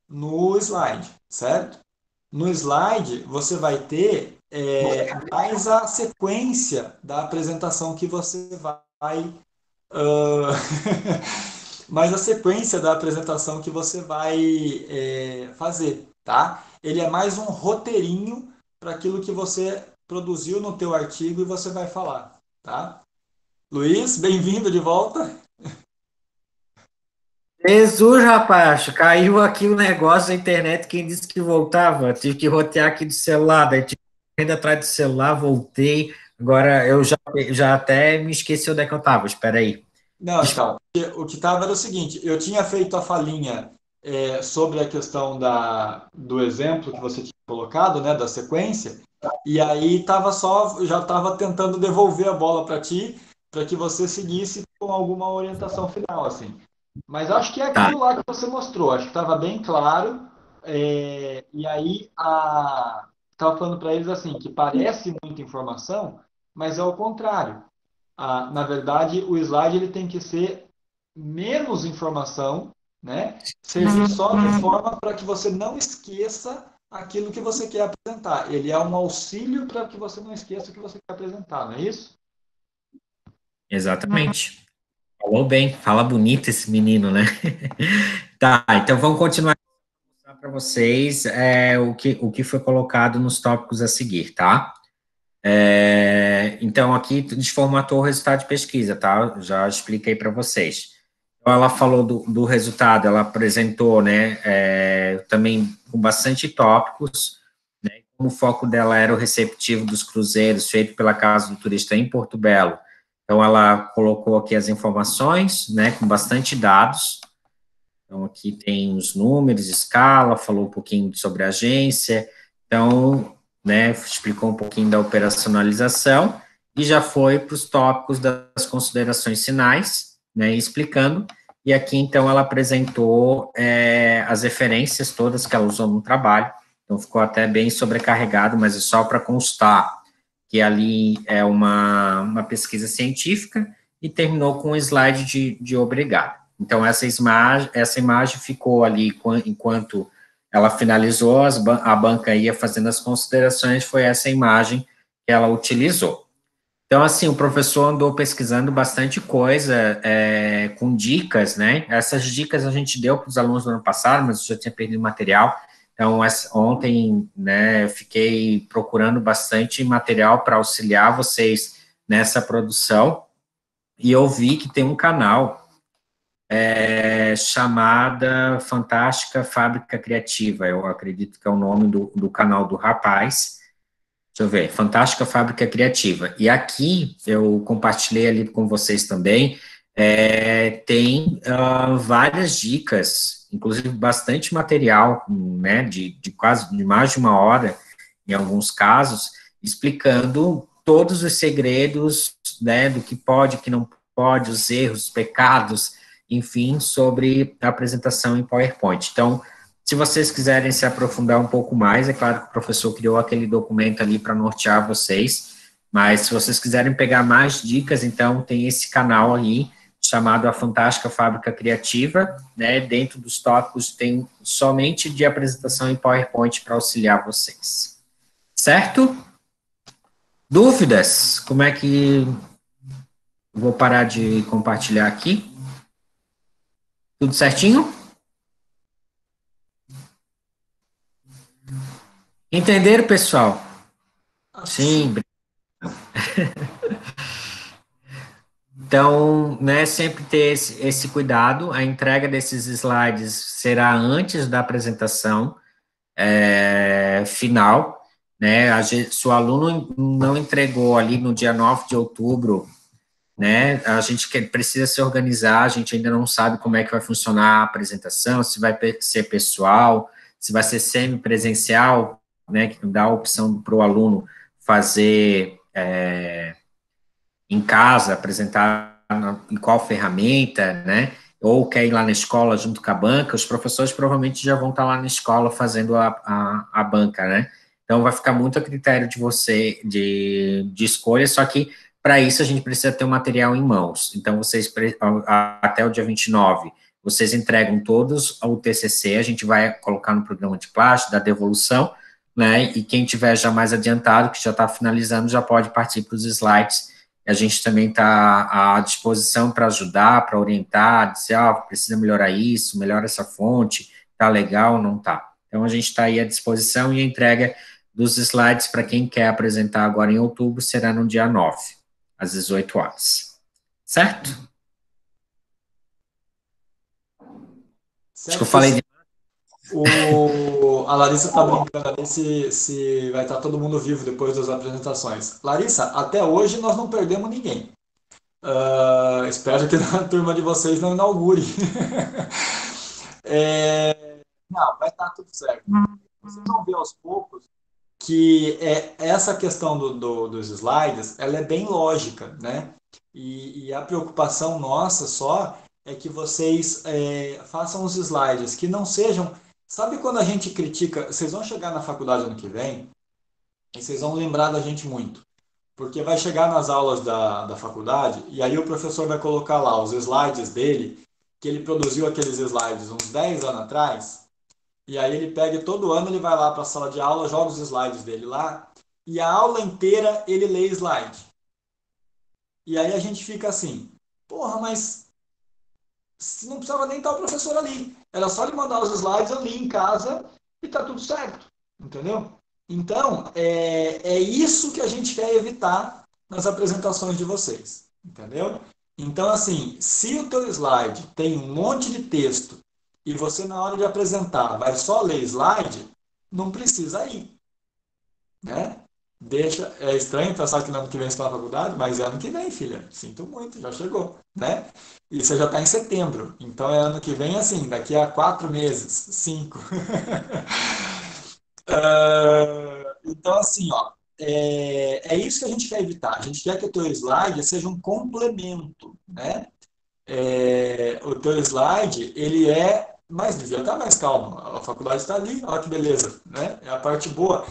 no slide, certo? No slide, você vai ter mais a sequência da apresentação que você vai ah, mas a sequência da apresentação que você vai fazer, tá? Ele é mais um roteirinho para aquilo que você produziu no teu artigo e você vai falar, tá? Luiz, bem-vindo de volta. Jesus, rapaz, caiu aqui o negócio da internet, quem disse que voltava? Tive que rotear aqui do celular, daí tive que correr atrás do celular, voltei, agora eu já até me esqueci onde é que eu estava, espera aí. Não, então, o que estava era o seguinte, eu tinha feito a falinha sobre a questão do exemplo que você tinha colocado, né, da sequência, e aí já estava tentando devolver a bola para ti, para que você seguisse com alguma orientação final, assim. Mas acho que é Tá, aquilo lá que você mostrou, acho que estava bem claro, e aí estava falando para eles assim, que parece muita informação, mas é o contrário. Na verdade, o slide ele tem que ser menos informação, né? Servir só de forma para que você não esqueça aquilo que você quer apresentar. Ele é um auxílio para que você não esqueça o que você quer apresentar, não é isso? exatamente. Falou bem, fala bonito esse menino, né? Tá, então vamos continuar para vocês o que foi colocado nos tópicos a seguir, tá? Então, aqui desformatou o resultado de pesquisa, tá? Já expliquei para vocês. Então, ela falou do resultado, ela apresentou, né, também com bastante tópicos, né, como o foco dela era o receptivo dos cruzeiros, feito pela Casa do Turista em Porto Belo. Então, ela colocou aqui as informações, né, com bastante dados. Então, aqui tem os números, escala, falou um pouquinho sobre a agência. Então, né, explicou um pouquinho da operacionalização e já foi para os tópicos das considerações finais, né, explicando. E aqui, então, ela apresentou as referências todas que ela usou no trabalho. Então, ficou até bem sobrecarregado, mas é só para constar que ali é uma pesquisa científica e terminou com um slide de obrigado. Então, essa imagem ficou ali enquanto ela finalizou, a banca ia fazendo as considerações, foi essa imagem que ela utilizou. Então, assim, o professor andou pesquisando bastante coisa, com dicas, né? Essas dicas a gente deu para os alunos do ano passado, mas eu já tinha perdido material. Então, ontem, né, eu fiquei procurando bastante material para auxiliar vocês nessa produção, e eu vi que tem um canal chamada Fantástica Fábrica Criativa, eu acredito que é o nome do canal do rapaz. Deixa eu ver, Fantástica Fábrica Criativa. E aqui, eu compartilhei ali com vocês também, tem várias dicas, inclusive bastante material, né, de mais de uma hora, em alguns casos, explicando todos os segredos, né, do que pode, que não pode, os erros, os pecados, enfim, sobre a apresentação em PowerPoint. Então, se vocês quiserem se aprofundar um pouco mais, é claro que o professor criou aquele documento ali para nortear vocês, mas se vocês quiserem pegar mais dicas, então tem esse canal aí, chamado A Fantástica Fábrica Criativa, né, dentro dos tópicos tem somente de apresentação em PowerPoint para auxiliar vocês. Certo? Dúvidas? Como é que... Vou parar de compartilhar aqui. Tudo certinho? Entenderam, pessoal? Acho que sim. Sim. Então, né, sempre ter esse cuidado. A entrega desses slides será antes da apresentação final, né? Se o aluno não entregou ali no dia 9 de outubro, né, a gente precisa se organizar, a gente ainda não sabe como é que vai funcionar a apresentação, se vai ser pessoal, se vai ser semipresencial, né, que dá a opção para o aluno fazer em casa, apresentar em qual ferramenta, né? Ou quer ir lá na escola junto com a banca, os professores provavelmente já vão estar lá na escola fazendo a banca, né? Então vai ficar muito a critério de você, de escolha, só que para isso a gente precisa ter o material em mãos. Então vocês, até o dia 29, vocês entregam todos o TCC, a gente vai colocar no programa de plástico, da devolução, né? E quem tiver já mais adiantado, que já está finalizando, já pode partir para os slides. A gente também está à disposição para ajudar, para orientar, dizer, precisa melhorar isso, melhora essa fonte, tá legal, não tá. Então, a gente está aí à disposição e a entrega dos slides para quem quer apresentar agora em outubro será no dia 9, às 18 horas. Certo? Acho que eu falei Certíssimo. de... A Larissa está brincando ali se vai estar todo mundo vivo depois das apresentações. Larissa, até hoje nós não perdemos ninguém. Espero que a turma de vocês não inaugure. Não, vai estar tudo certo. Vocês vão ver aos poucos que essa questão dos slides, ela é bem lógica, né? E a preocupação nossa só é que vocês façam os slides que não sejam... Sabe quando a gente critica... Vocês vão chegar na faculdade ano que vem e vocês vão lembrar da gente muito. Porque vai chegar nas aulas da faculdade e aí o professor vai colocar lá os slides dele, que ele produziu aqueles slides uns 10 anos atrás, e aí ele pega e todo ano ele vai lá para a sala de aula, joga os slides dele lá, e a aula inteira ele lê slide. E aí a gente fica assim, porra, mas não precisava nem estar o professor ali. Era só ele mandar os slides, eu li em casa e tá tudo certo. Entendeu? Então, é isso que a gente quer evitar nas apresentações de vocês. Entendeu? Então, assim, se o teu slide tem um monte de texto e você, na hora de apresentar, vai só ler slide, não precisa ir. Né? Deixa, é estranho pensar que no ano que vem você está na faculdade, mas é ano que vem, filha. Sinto muito, já chegou, né? E você já está em setembro, então é ano que vem assim, daqui a 4 meses, 5. Então, assim, ó, isso que a gente quer evitar. A gente quer que o teu slide seja um complemento, né? O teu slide, ele mas devia estar mais calmo. A faculdade está ali, olha que beleza, né? É a parte boa.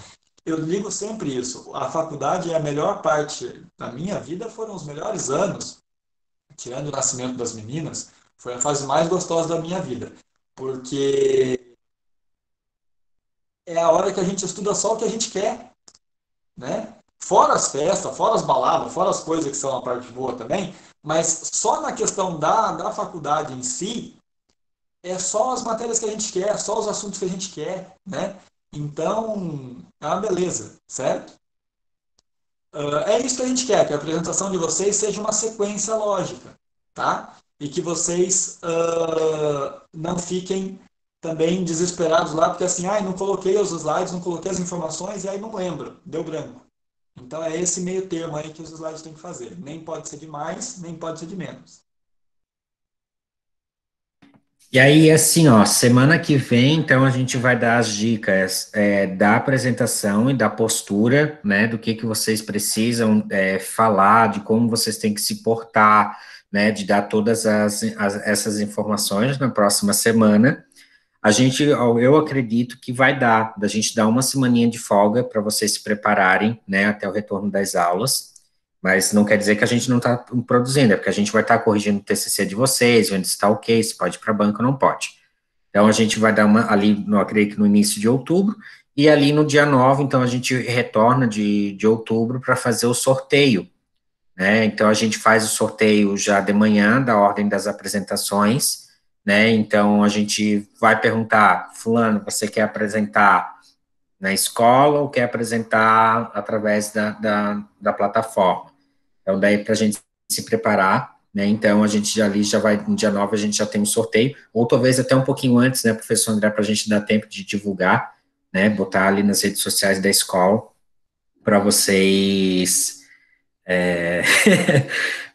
Eu digo sempre isso. A faculdade é a melhor parte da minha vida, foram os melhores anos, tirando o nascimento das meninas, foi a fase mais gostosa da minha vida, porque é a hora que a gente estuda só o que a gente quer, né? Fora as festas, fora as baladas, fora as coisas que são a parte boa também, mas só na questão da faculdade em si, é só as matérias que a gente quer, só os assuntos que a gente quer, né? Então, é uma beleza, certo? É isso que a gente quer, que a apresentação de vocês seja uma sequência lógica, tá? E que vocês não fiquem também desesperados lá, porque assim, não coloquei os slides, não coloquei as informações, e aí não lembro, deu branco. Então é esse meio termo aí que os slides têm que fazer. Nem pode ser de mais, nem pode ser de menos. E aí, assim, ó, semana que vem, então, a gente vai dar as dicas da apresentação e da postura, né, do que vocês precisam falar, de como vocês têm que se portar, né, de dar todas essas informações na próxima semana. Eu acredito que vai dar, da gente dar uma semaninha de folga para vocês se prepararem, né, até o retorno das aulas, mas não quer dizer que a gente não está produzindo, é porque a gente vai estar corrigindo o TCC de vocês, vendo se está ok, se pode ir para banco ou não pode. Então, a gente vai dar ali, não acredito que no início de outubro, e ali no dia 9, então, a gente retorna de outubro para fazer o sorteio, né? Então, a gente faz o sorteio já de manhã, da ordem das apresentações, né? Então, a gente vai perguntar, fulano, você quer apresentar na escola ou quer apresentar através da plataforma? Então, daí, para a gente se preparar, né? Então, a gente já ali já vai, no dia 9 a gente já tem um sorteio, ou talvez até um pouquinho antes, né, professor André, para a gente dar tempo de divulgar, né? Botar ali nas redes sociais da escola, para vocês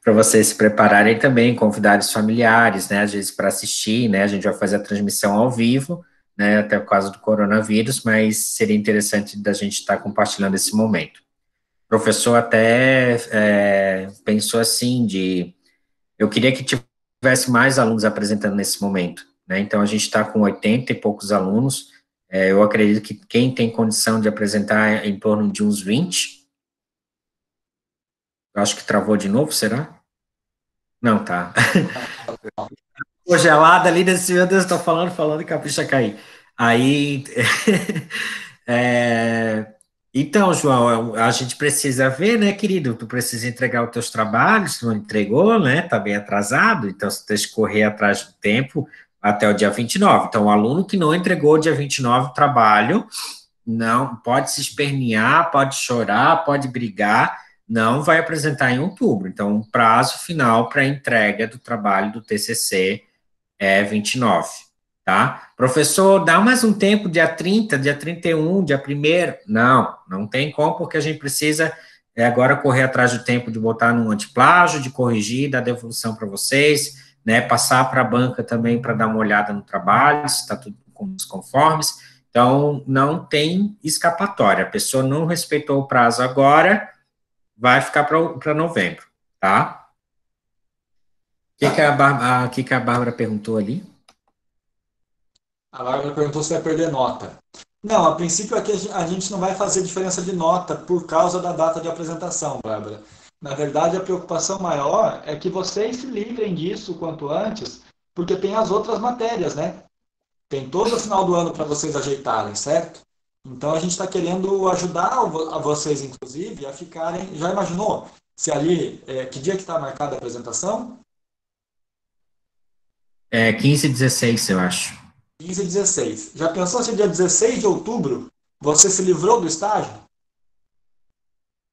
para vocês se prepararem também, convidar os familiares, né, às vezes para assistir, né, a gente vai fazer a transmissão ao vivo, né, até por causa do coronavírus, mas seria interessante da gente estar compartilhando esse momento. O professor até pensou assim, eu queria que tivesse mais alunos apresentando nesse momento, né, então a gente está com 80 e poucos alunos, eu acredito que quem tem condição de apresentar é em torno de uns 20, eu acho que travou de novo, será? Não, tá. Congelada ali, desse, meu Deus, tô falando, e capricha cair. Aí, é, então, João, a gente precisa ver, né, querido, tu precisa entregar os teus trabalhos, tu não entregou, né, tá bem atrasado, então você tem que correr atrás do tempo até o dia 29. Então, o aluno que não entregou dia 29 o trabalho, não, pode se espernear, pode chorar, pode brigar, não vai apresentar em outubro. Então, o prazo final para entrega do trabalho do TCC é 29, tá? Professor, dá mais um tempo, dia 30, dia 31, dia 1º? Não, não tem como, porque a gente precisa agora correr atrás do tempo de botar no antiplágio, de corrigir, dar devolução para vocês, né? Passar para a banca também para dar uma olhada no trabalho, se está tudo com os conformes. Então, não tem escapatória. A pessoa não respeitou o prazo agora, vai ficar para novembro, tá? O que a Bárbara perguntou ali? A Bárbara perguntou se vai perder nota. Não, a princípio aqui a gente não vai fazer diferença de nota por causa da data de apresentação, Bárbara. Na verdade, a preocupação maior é que vocês se livrem disso o quanto antes, porque tem as outras matérias, né? Tem todo o final do ano para vocês ajeitarem, certo? Então a gente está querendo ajudar a vocês, inclusive, a ficarem. Já imaginou se ali, que dia que está marcada a apresentação? 15 e 16, eu acho. 15 e 16. Já pensou se dia 16 de outubro você se livrou do estágio?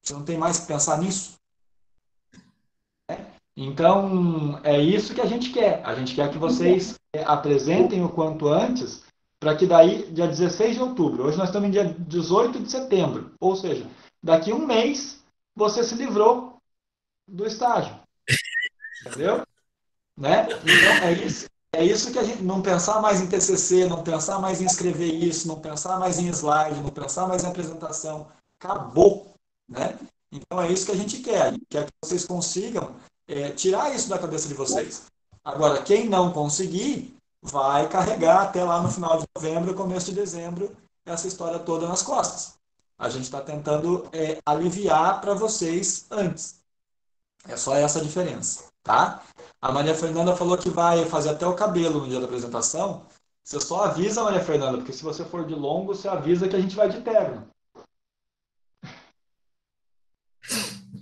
Você não tem mais que pensar nisso? Então, é isso que a gente quer. A gente quer que vocês apresentem o quanto antes, para que daí, dia 16 de outubro, hoje nós estamos em dia 18 de setembro, ou seja, daqui um mês você se livrou do estágio. Entendeu? Né? Então, é isso que a gente não pensar mais em TCC, não pensar mais em escrever isso, não pensar mais em slide, não pensar mais em apresentação. Acabou, né? Então é isso que a gente quer. A gente quer que vocês consigam tirar isso da cabeça de vocês. Agora, quem não conseguir, vai carregar até lá no final de novembro, começo de dezembro, essa história toda nas costas. A gente está tentando aliviar para vocês antes. É só essa a diferença, tá? A Maria Fernanda falou que vai fazer até o cabelo no dia da apresentação. Você só avisa, Maria Fernanda, porque se você for de longo, você avisa que a gente vai de terno.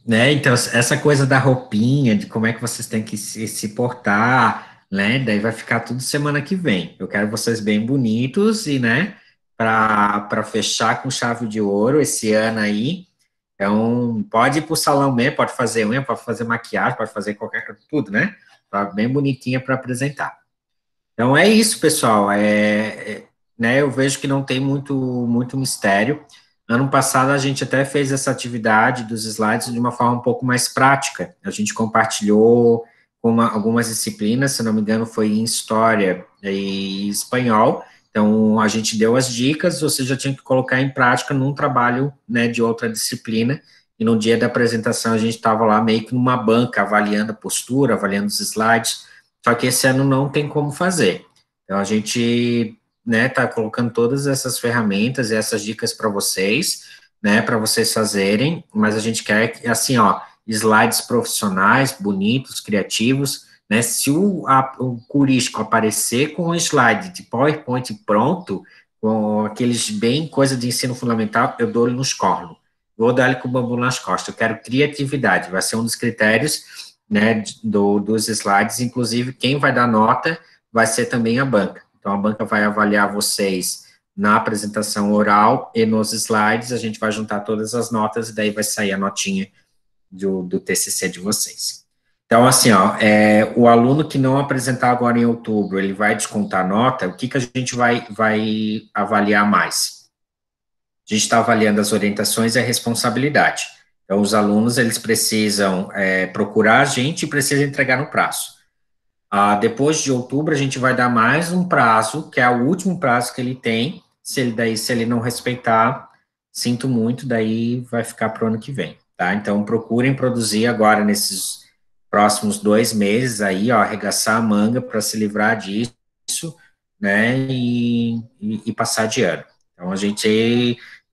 Né, então, essa coisa da roupinha, de como é que vocês têm que se portar, né, daí vai ficar tudo semana que vem. Eu quero vocês bem bonitos e, né, para fechar com chave de ouro esse ano aí. Então, pode ir para o salão mesmo, pode fazer unha, pode fazer maquiagem, pode fazer qualquer coisa, tudo, né? Tá bem bonitinha para apresentar. Então, é isso, pessoal. Né, eu vejo que não tem muito mistério. Ano passado, a gente até fez essa atividade dos slides de uma forma um pouco mais prática. A gente compartilhou com algumas disciplinas, se não me engano, foi em História e Espanhol. Então, a gente deu as dicas, você já tinha que colocar em prática num trabalho, né, de outra disciplina, e no dia da apresentação a gente estava lá meio que numa banca, avaliando a postura, avaliando os slides, só que esse ano não tem como fazer. Então, a gente, né, tá colocando todas essas ferramentas e essas dicas para vocês, né, para vocês fazerem, mas a gente quer que, assim, ó, slides profissionais, bonitos, criativos, né, se o Curístico aparecer com um slide de PowerPoint pronto, com aqueles bem coisa de ensino fundamental, eu dou-lhe nos cornos. Vou dar-lhe com o bambu nas costas. Eu quero criatividade, vai ser um dos critérios, né, dos slides. Inclusive, quem vai dar nota vai ser também a banca. Então, a banca vai avaliar vocês na apresentação oral e nos slides, a gente vai juntar todas as notas e daí vai sair a notinha do TCC de vocês. Então, assim, ó, o aluno que não apresentar agora em outubro, ele vai descontar nota, o que a gente vai avaliar mais? A gente está avaliando as orientações e a responsabilidade. Então, os alunos, eles precisam procurar a gente e precisam entregar no prazo. Depois de outubro, a gente vai dar mais um prazo, que é o último prazo que ele tem. Se ele não respeitar, sinto muito, daí vai ficar para o ano que vem, tá? Então, procurem produzir agora, nesses próximos 2 meses aí, ó, arregaçar a manga para se livrar disso, né, e passar de ano. Então,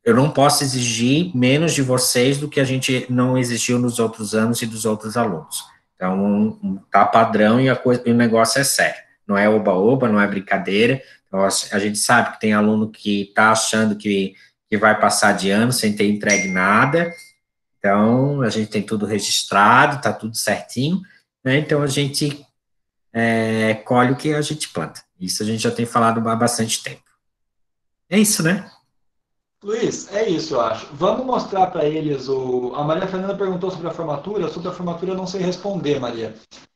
eu não posso exigir menos de vocês do que a gente não exigiu nos outros anos e dos outros alunos. Então, tá padrão e o negócio é sério. Não é oba-oba, não é brincadeira. Então, a gente sabe que tem aluno que está achando que vai passar de ano sem ter entregue nada. Então, a gente tem tudo registrado, está tudo certinho, né? Então, a gente colhe o que a gente planta. Isso a gente já tem falado há bastante tempo. É isso, né? Luiz, é isso, eu acho. Vamos mostrar para eles o. A Maria Fernanda perguntou sobre a formatura. Sobre a formatura eu não sei responder, Maria.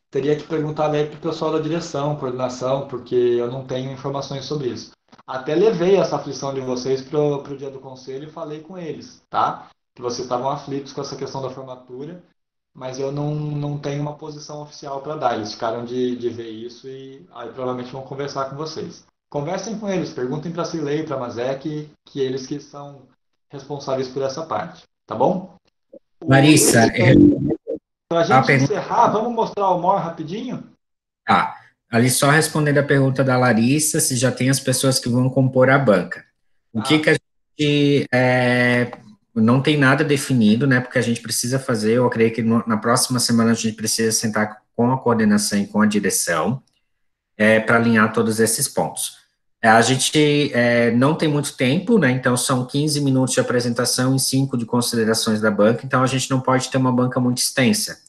Teria que perguntar aí para o pessoal da direção, coordenação, porque eu não tenho informações sobre isso. Até levei essa aflição de vocês para o dia do conselho e falei com eles, tá? Que vocês estavam aflitos com essa questão da formatura, mas eu não tenho uma posição oficial para dar. Eles ficaram de ver isso e aí provavelmente vão conversar com vocês. Conversem com eles, perguntem para a Cirlei e para a Mazek, que eles que são responsáveis por essa parte, tá bom? Larissa, para a gente encerrar, vamos mostrar o MOR rapidinho? Ali só respondendo a pergunta da Larissa, se já tem as pessoas que vão compor a banca. O que a gente não tem nada definido, né, porque a gente precisa fazer, eu creio que na próxima semana a gente precisa sentar com a coordenação e com a direção, para alinhar todos esses pontos. A gente não tem muito tempo, né, então são 15 minutos de apresentação e 5 de considerações da banca, então a gente não pode ter uma banca muito extensa.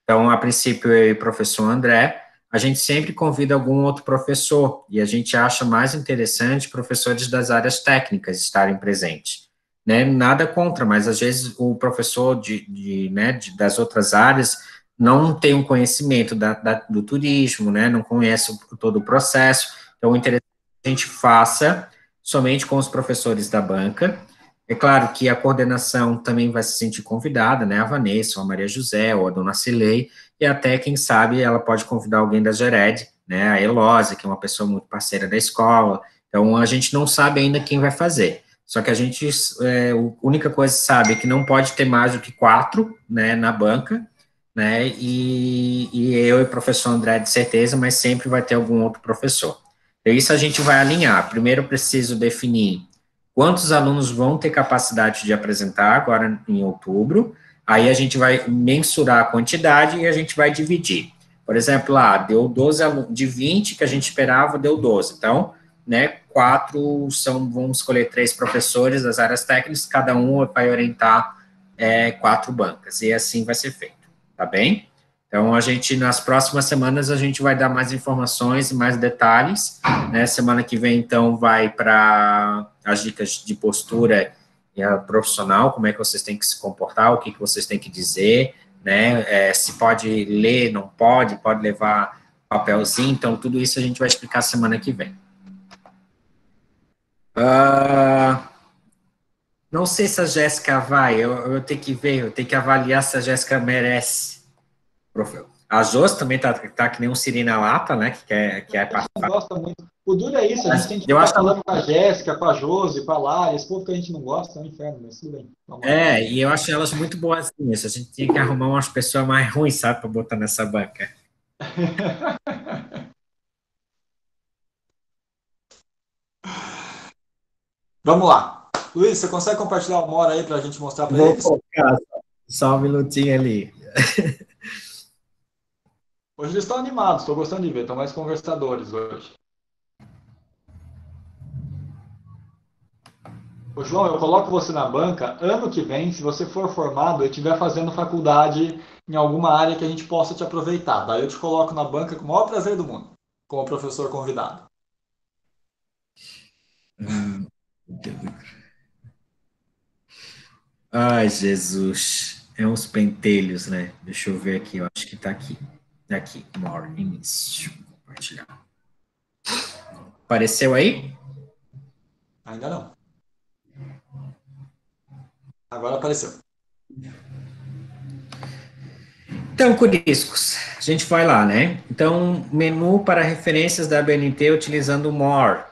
Então, a princípio, eu e o professor André, a gente sempre convida algum outro professor, e a gente acha mais interessante professores das áreas técnicas estarem presentes. Né? Nada contra, mas às vezes o professor das outras áreas não tem um conhecimento do turismo, né? Não conhece todo o processo, então o interessante é que a gente faça somente com os professores da banca. É claro que a coordenação também vai se sentir convidada, né, a Vanessa, ou a Maria José, ou a Dona Cilei, e até, quem sabe, ela pode convidar alguém da Gered, né, a Elosa, que é uma pessoa muito parceira da escola. Então, a gente não sabe ainda quem vai fazer. Só que a gente, a única coisa que sabe é que não pode ter mais do que 4, né, na banca, né, e eu e o professor André, de certeza, mas sempre vai ter algum outro professor. Então, isso a gente vai alinhar. Primeiro, eu preciso definir quantos alunos vão ter capacidade de apresentar agora em outubro. Aí a gente vai mensurar a quantidade e a gente vai dividir. Por exemplo, deu 12 alunos, de 20 que a gente esperava, deu 12. Então, né, 4 vamos escolher 3 professores das áreas técnicas, cada um vai orientar 4 bancas, e assim vai ser feito, tá bem? Então, nas próximas semanas, a gente vai dar mais informações e mais detalhes, né? Semana que vem, então, vai para as dicas de postura profissional, como é que vocês têm que se comportar, o que vocês têm que dizer, né? Se pode ler, não pode levar papelzinho, então, tudo isso a gente vai explicar semana que vem. Não sei se a Jéssica vai, eu tenho que ver, eu tenho que avaliar se a Jéssica merece. A Jos também tá que nem um siri na lata, né? Que quer participar. Não gosta muito. O duro é isso, a gente tem que ficar falando com a Jéssica, com a Josi, com a Lara, esse povo que a gente não gosta, é um inferno, mas tudo bem. E eu acho elas muito boazinhas. A gente tinha que arrumar umas pessoas mais ruins, sabe, para botar nessa banca. Vamos lá. Luiz, você consegue compartilhar o Mora aí para a gente mostrar para eles? Vou focar, só um minutinho ali. Hoje eles estão animados, estou gostando de ver, estão mais conversadores hoje. Ô, João, eu coloco você na banca ano que vem, se você for formado e estiver fazendo faculdade em alguma área que a gente possa te aproveitar. Daí eu te coloco na banca com o maior prazer do mundo, como professor convidado. Hum, Ai, Jesus. É uns pentelhos, né? Deixa eu ver aqui, eu acho que tá aqui. Aqui, more, início. Compartilhar. Apareceu aí? Ainda não. Agora apareceu. Então, Curiscos, a gente vai lá, né? Então, menu para referências da BNT utilizando o more,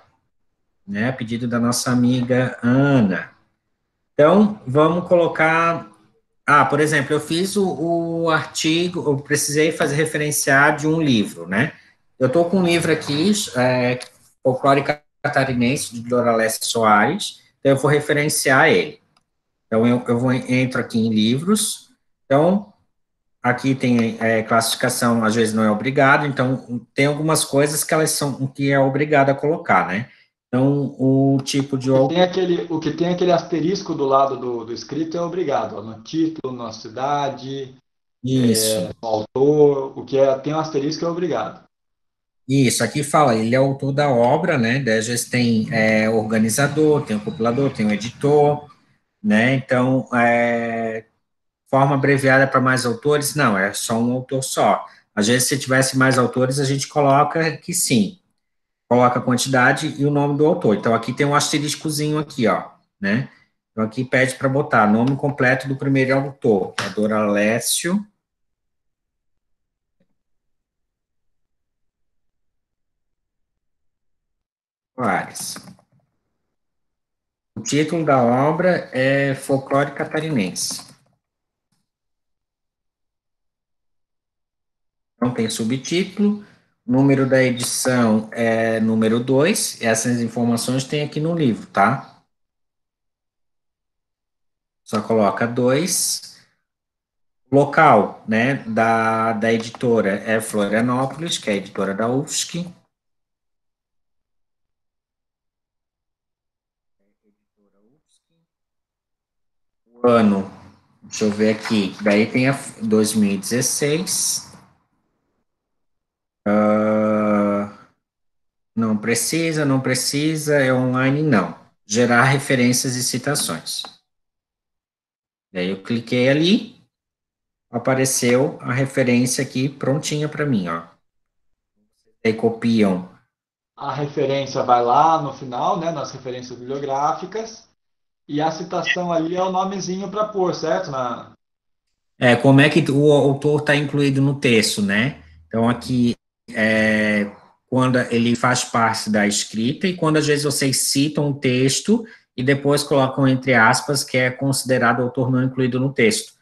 né? A pedido da nossa amiga Ana. Então, vamos colocar. Ah, por exemplo, eu fiz o artigo, eu precisei fazer referenciar de um livro, né? Eu estou com um livro aqui, Folclore Catarinense, de Doraleste Soares, então eu vou referenciar ele. Então, entro aqui em livros, então, aqui tem classificação, às vezes não é obrigado, então, tem algumas coisas que elas são, que é obrigado a colocar, né? Então, o tipo de... O que tem aquele asterisco do lado do escrito é obrigado, ó, no título, na cidade, Isso. autor, o que tem um asterisco é obrigado. Isso, aqui fala, ele é autor da obra, né? Daí às vezes tem organizador, tem o compilador, tem o editor, né? Então, forma abreviada para mais autores, não, é só um autor só. Às vezes, se tivesse mais autores, a gente coloca que sim, coloca a quantidade e o nome do autor. Então, aqui tem um asteriscozinho aqui, ó, né? Então, aqui pede para botar nome completo do primeiro autor, Adoralécio Soares. O título da obra é Folclore Catarinense. Não tem subtítulo. O número da edição é número 2. Essas informações tem aqui no livro, tá? Só coloca 2. Local, né, da editora é Florianópolis, que é a editora da UFSC. O ano, deixa eu ver aqui, daí tem a 2016. Não precisa, não precisa, é online, não. Gerar referências e citações. Daí eu cliquei ali, apareceu a referência aqui prontinha para mim, ó. Aí copiam. A referência vai lá no final, né, nas referências bibliográficas, e a citação ali é o nomezinho para pôr, certo? Como é que o autor está incluído no texto, né? Então, aqui, quando ele faz parte da escrita e quando, às vezes, vocês citam um texto e depois colocam entre aspas que é considerado autor não incluído no texto.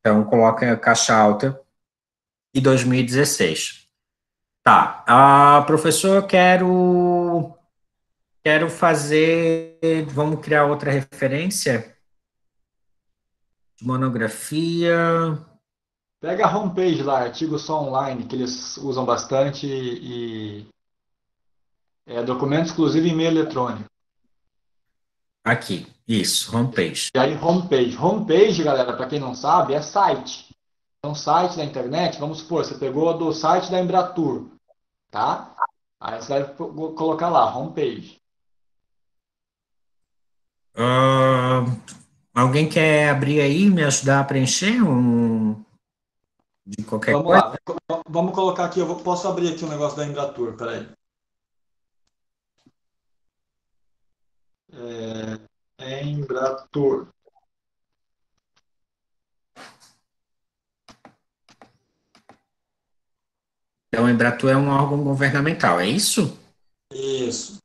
Então, coloca caixa alta e 2016. Tá. Professor, quero fazer, vamos criar outra referência de monografia. Pega a homepage lá, artigo só online, que eles usam bastante, documento exclusivo em e-mail eletrônico. Aqui, isso, homepage. E aí, homepage. Homepage, galera, para quem não sabe, é site. Então, site da internet, vamos supor, você pegou do site da Embratur, tá? Aí você vai colocar lá, homepage. Ah, alguém quer abrir aí, me ajudar a preencher de qualquer Vamos coisa? lá, vamos colocar aqui, posso abrir aqui o negócio da Embratur, peraí. Embratur. Então, a Embratur é um órgão governamental, é isso? Isso,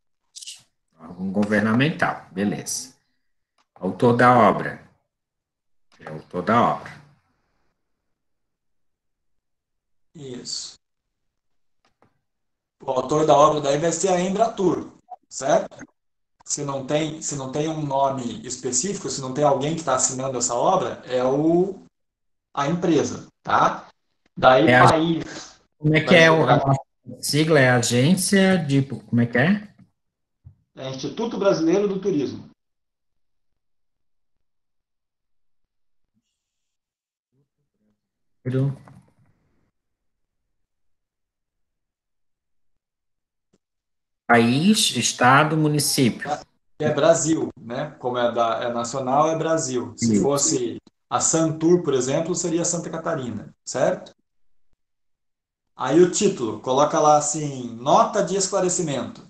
Órgão governamental, beleza. Autor da obra. É o autor da obra. isso. O autor da obra daí vai ser a Embratur, certo? Se não tem um nome específico, se não tem alguém que está assinando essa obra, é a empresa, tá? Daí, É a, país como é que vai é ser a sigla? É agência de, como é que é? Instituto Brasileiro do Turismo. País, estado, município. É Brasil, né? Como é nacional, é Brasil. Se Isso. fosse a Santur, por exemplo, seria Santa Catarina, certo? Aí o título, coloca lá assim, nota de esclarecimento.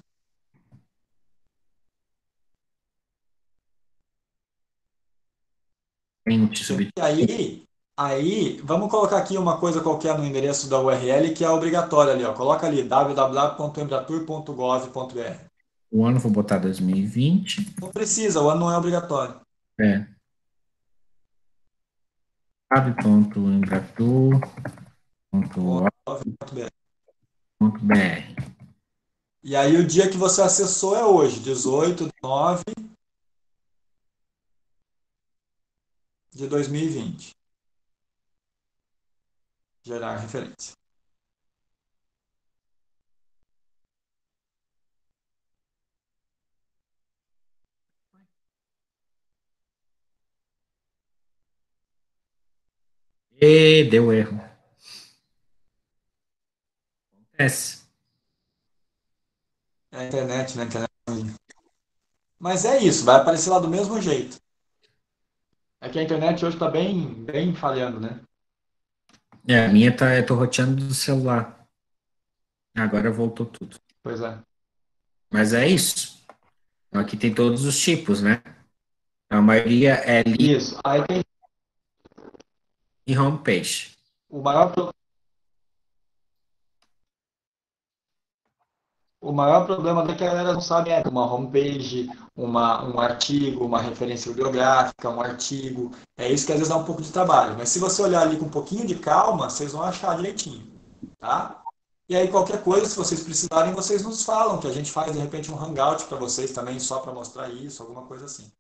Ente, E aí, vamos colocar aqui uma coisa qualquer no endereço da URL que é obrigatória ali, ó. Coloca ali www.embratur.gov.br. O ano vou botar 2020. Não precisa, o ano não é obrigatório. É. Embratur.org.br. .gov.br. E aí o dia que você acessou é hoje, 18/9/2020. Gerar referência. E deu erro. Acontece. É a internet, né? Mas é isso, vai aparecer lá do mesmo jeito. É que a internet hoje está bem, bem falhando, né? É, a minha tá, eu tô roteando do celular. Agora voltou tudo. Pois é. Mas é isso. Então, aqui tem todos os tipos, né? A maioria é link Isso. Aí tem e homepage. o maior, pro- o maior problema é que a galera não sabe uma homepage, um artigo, uma referência bibliográfica, um artigo. É isso que às vezes dá um pouco de trabalho. Mas se você olhar ali com um pouquinho de calma, vocês vão achar direitinho, tá? E aí qualquer coisa, se vocês precisarem, vocês nos falam, que a gente faz de repente um hangout para vocês também, só para mostrar isso, alguma coisa assim.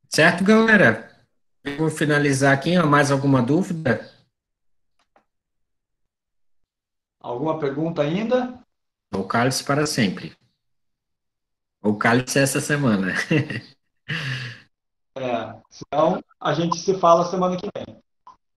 Certo, galera? Eu vou finalizar aqui. Ó, mais alguma dúvida? Alguma pergunta ainda? O cálice para sempre. O cálice essa semana. É, senão a gente se fala semana que vem.